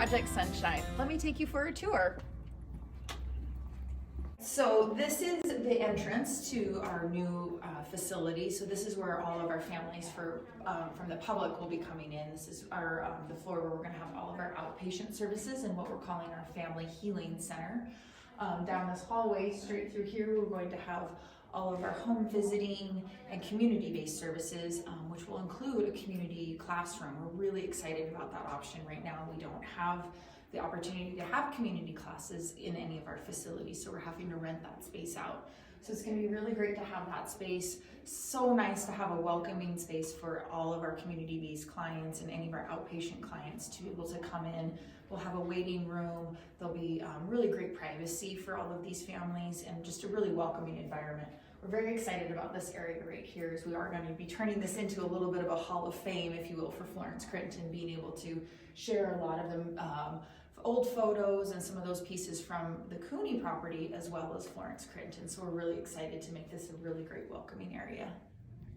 Project Sunshine. Let me take you for a tour. So this is the entrance to our new facility. So this is where all of our families from the public will be coming in. This is our the floor where we're going to have all of our outpatient services and what we're calling our Family Healing Center. Down this hallway, straight through here, we're going to have all of our home visiting and community-based services, which will include a community classroom. We're really excited about that option right now. We don't have the opportunity to have community classes in any of our facilities, so we're having to rent that space out. So it's going to be really great to have that space. So nice to have a welcoming space for all of our community-based clients and any of our outpatient clients to be able to come in. We'll have a waiting room. There'll be really great privacy for all of these families and just a really welcoming environment. We're very excited about this area right here, as we are going to be turning this into a little bit of a hall of fame, if you will, for Florence Crittenton, being able to share a lot of them old photos and some of those pieces from the Cooney property as well as Florence Crittenton. So we're really excited to make this a really great welcoming area.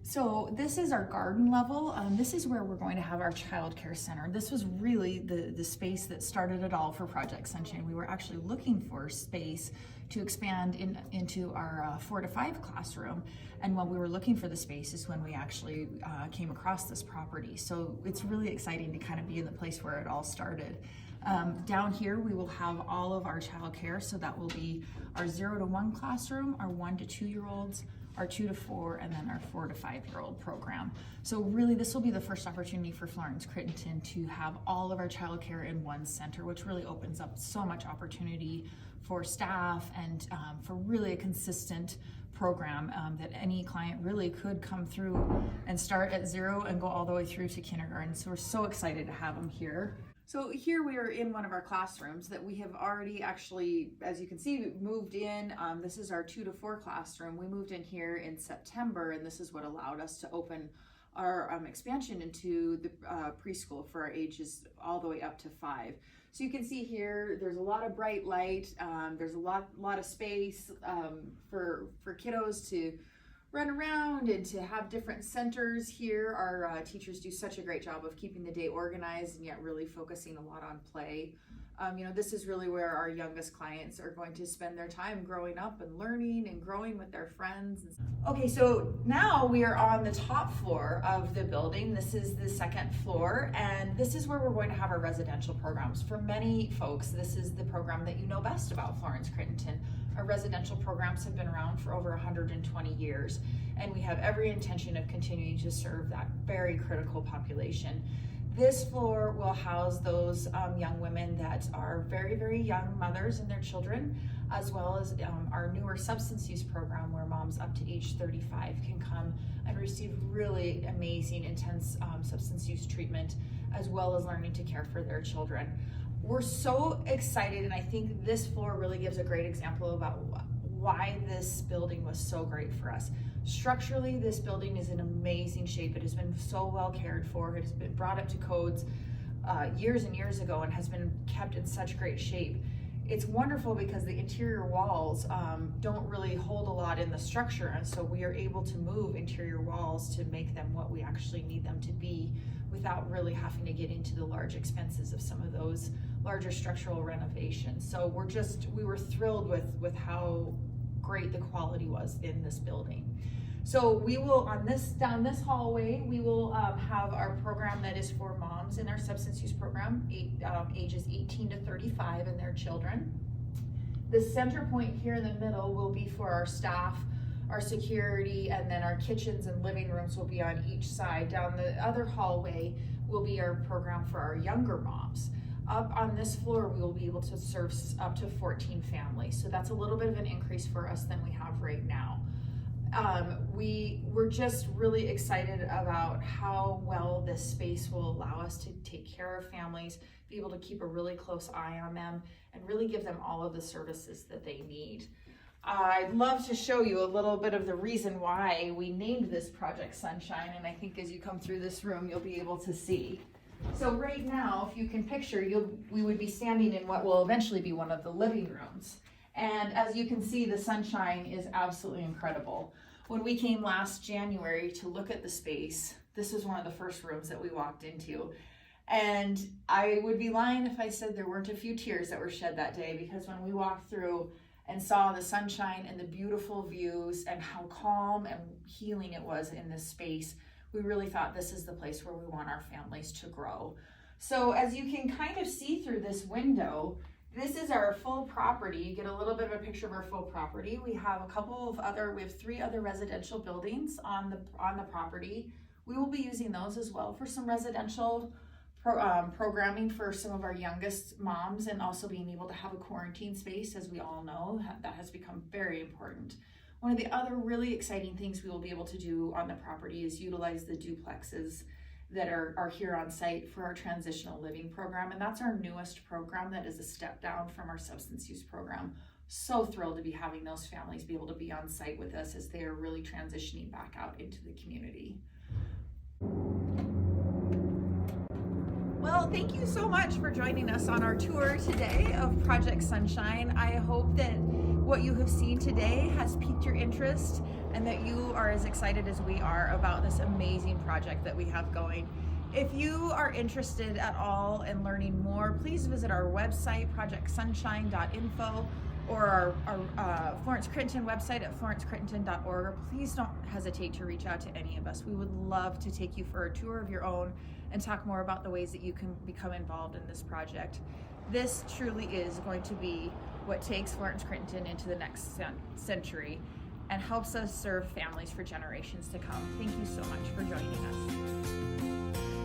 So this is our garden level. This is where we're going to have our child care center. This was really the space that started it all for Project Sunshine. We were actually looking for space to expand into our 4 to 5 classroom. And when we were looking for the space is when we actually came across this property. So it's really exciting to kind of be in the place where it all started. Down here we will have all of our child care, so that will be our 0 to 1 classroom, our 1 to 2 year olds, our 2 to 4, and then our 4 to 5 year old program. So really this will be the first opportunity for Florence Crittenton to have all of our child care in one center, which really opens up so much opportunity for staff and for really a consistent program that any client really could come through and start at 0 and go all the way through to kindergarten. So we're so excited to have them here. So here we are in one of our classrooms that we have already actually, as you can see, moved in. This is our 2 to 4 classroom. We moved in here in September, and this is what allowed us to open our expansion into the preschool for our ages all the way up to 5. So you can see here, there's a lot of bright light. There's a lot of space for kiddos to run around and to have different centers here. Our teachers do such a great job of keeping the day organized and yet really focusing a lot on play. This is really where our youngest clients are going to spend their time growing up and learning and growing with their friends. Okay, so now we are on the top floor of the building. This is the 2nd floor, and this is where we're going to have our residential programs. For many folks, this is the program that you know best about Florence Crittenton. Our residential programs have been around for over 120 years, and we have every intention of continuing to serve that very critical population. This floor will house those young women that are very, very young mothers and their children, as well as our newer substance use program where moms up to age 35 can come and receive really amazing, intense substance use treatment, as well as learning to care for their children. We're so excited, and I think this floor really gives a great example about why this building was so great for us. Structurally, this building is in amazing shape. It has been so well cared for. It has been brought up to codes years and years ago and has been kept in such great shape. It's wonderful because the interior walls don't really hold a lot in the structure, and so we are able to move interior walls to make them what we actually need them to be without really having to get into the large expenses of some of those larger structural renovations. So we were thrilled with how great the quality was in this building. So we will, down this hallway, we will have our program that is for moms in our substance use program, ages 18 to 35 and their children. The center point here in the middle will be for our staff, our security, and then our kitchens and living rooms will be on each side. Down the other hallway will be our program for our younger moms. Up on this floor, we will be able to serve up to 14 families. So that's a little bit of an increase for us than we have right now. We're just really excited about how well this space will allow us to take care of families, be able to keep a really close eye on them, and really give them all of the services that they need. I'd love to show you a little bit of the reason why we named this Project Sunshine, and I think as you come through this room, you'll be able to see. So right now, if you can picture, we would be standing in what will eventually be one of the living rooms. And as you can see, the sunshine is absolutely incredible. When we came last January to look at the space, this was one of the first rooms that we walked into. And I would be lying if I said there weren't a few tears that were shed that day, because when we walked through and saw the sunshine and the beautiful views and how calm and healing it was in this space, we really thought this is the place where we want our families to grow. So as you can kind of see through this window, this is our full property. You get a little bit of a picture of our full property. We have we have 3 other residential buildings on the property. We will be using those as well for some residential programming for some of our youngest moms, and also being able to have a quarantine space. As we all know, that has become very important. One of the other really exciting things we will be able to do on the property is utilize the duplexes that are here on site for our transitional living program, and that's our newest program that is a step down from our substance use program. So thrilled to be having those families be able to be on site with us as they are really transitioning back out into the community. Well, thank you so much for joining us on our tour today of Project Sunshine. I hope that what you have seen today has piqued your interest and that you are as excited as we are about this amazing project that we have going. If you are interested at all in learning more, please visit our website, projectsunshine.info, or our Florence Crittenton website at florencecrittenton.org. Please don't hesitate to reach out to any of us. We would love to take you for a tour of your own and talk more about the ways that you can become involved in this project. This truly is going to be what takes Florence Crittenton into the next century and helps us serve families for generations to come. Thank you so much for joining us.